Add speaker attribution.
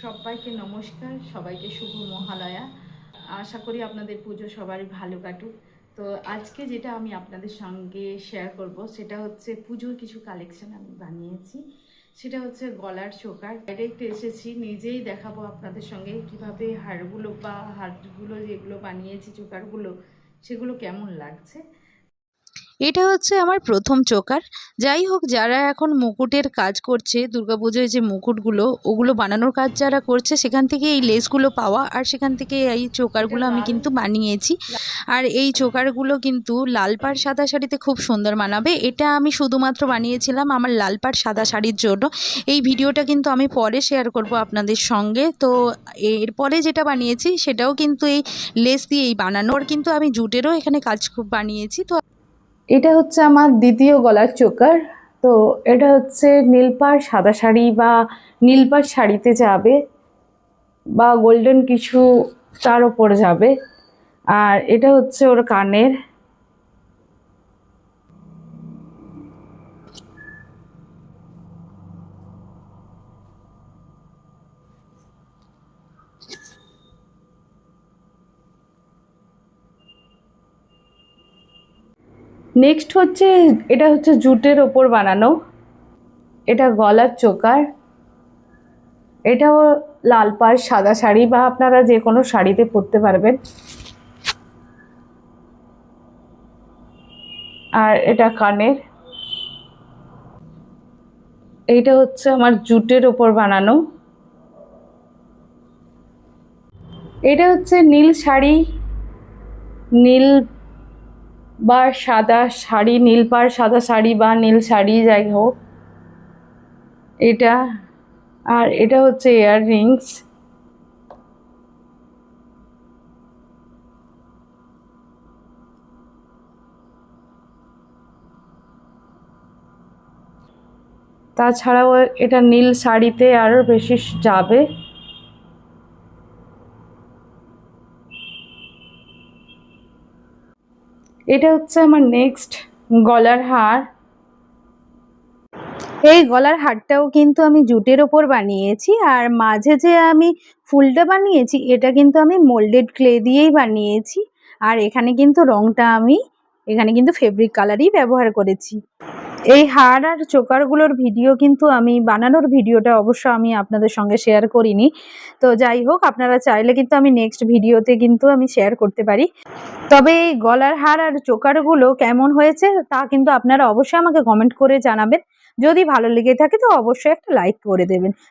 Speaker 1: সবাইকে নমস্কার, সবাইকে শুভ মহালয়া। আশা করি আপনাদের পুজো সবারই ভালো কাটুক। তো আজকে যেটা আমি আপনাদের সঙ্গে শেয়ার করব সেটা হচ্ছে পুজোর কিছু কালেকশন আমি বানিয়েছি। সেটা হচ্ছে গলার চোকার। ডাইরেক্ট এসেছি, নিজেই দেখাবো আপনাদের সঙ্গে কিভাবে হাড়গুলো বা হাড়গুলো যেগুলো বানিয়েছি চোকারগুলো সেগুলো কেমন লাগছে।
Speaker 2: এটা হচ্ছে আমার প্রথম চোকার। যাই হোক, যারা এখন মুকুটের কাজ করছে, দুর্গাপুজোয় যে মুকুটগুলো ওগুলো বানানোর কাজ যারা করছে সেখান থেকে এই লেসগুলো পাওয়া, আর সেখান থেকে এই চোকারগুলো আমি কিন্তু বানিয়েছি। আর এই চোকারগুলো কিন্তু লাল পাড় সাদা শাড়িতে খুব সুন্দর মানাবে। এটা আমি শুধুমাত্র বানিয়েছিলাম আমার লাল পাড় সাদা শাড়ির জন্য। এই ভিডিওটা কিন্তু আমি পরে শেয়ার করব আপনাদের সঙ্গে। তো এরপরে যেটা বানিয়েছি সেটাও কিন্তু এই লেস দিয়েই বানানোর, কিন্তু আমি জুটেরও এখানে কাজ খুব বানিয়েছি। তো
Speaker 1: এটা হচ্ছে আমার দ্বিতীয় গলার চোকার। তো এটা হচ্ছে নীলপাড় সাদা শাড়ি বা নীলপাড় শাড়িতে যাবে বা গোল্ডেন কিছু তার ওপরে যাবে। আর এটা হচ্ছে ওর কানের। নেক্সট হচ্ছে এটা হচ্ছে জুটের ওপর বানানো, এটা গলার চোকার। এটাও লাল পাড় সাদা শাড়ি বা আপনারা যে কোনো শাড়িতে পরতে পারবেন। আর এটা কানের। এইটা হচ্ছে আমার জুটের ওপর বানানো। এটা হচ্ছে নীল শাড়ি, নীল বা সাদা শাড়ি, নীল পাড় সাদা শাড়ি বা নীল শাড়ি যাই হোক এটা। আর এটা হচ্ছে ইয়াররিংস। তাছাড়াও এটা নীল শাড়িতে আরও বেশি যাবে। এটা হচ্ছে আমার নেক্সট গলার হার।
Speaker 2: এই গলার হারটাও কিন্তু আমি জুটের ওপর বানিয়েছি, আর মাঝে যে আমি ফুলটা বানিয়েছি এটা কিন্তু আমি মোল্ডেড ক্লে দিয়েই বানিয়েছি। আর এখানে কিন্তু রংটা আমি এখানে কিন্তু ফেব্রিক কালারই ব্যবহার করেছি। এই হার আর চোকারগুলোর ভিডিও কিন্তু আমি বানানোর ভিডিওটা অবশ্য আমি আপনাদের সঙ্গে শেয়ার করিনি। তো যাই হোক, আপনারা চাইলে কিন্তু আমি নেক্সট ভিডিওতে কিন্তু আমি শেয়ার করতে পারি। তবে এই গলার হার আর চোকারগুলো কেমন হয়েছে তা কিন্তু আপনারা অবশ্যই আমাকে কমেন্ট করে জানাবেন। যদি ভালো লেগে থাকে তো অবশ্যই একটা লাইক করে দেবেন।